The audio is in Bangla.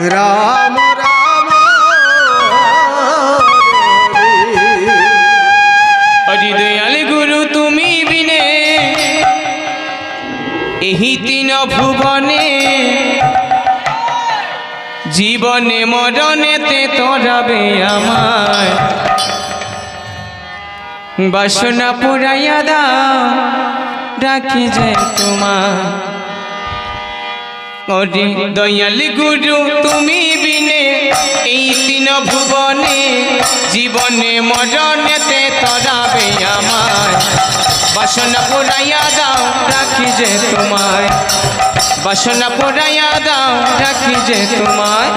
রাম রাম হরি দয়াল গুরু তুমি বিনে এই তিন ভুবনে জীবনে মরণেতে তরাবে আমায় বাসনা পুরাইয়া দাও ডাকি যে তোমায় হরি দয়াল গুরু তুমি বিনে এই তিন ভুবনে জীবনে মরণেতে তরাবে আমায় বাসনা পুরাইয়া দাও রাখি যে তোমায় বাসনা পুরাইয়া দাও রাখি যে তোমায়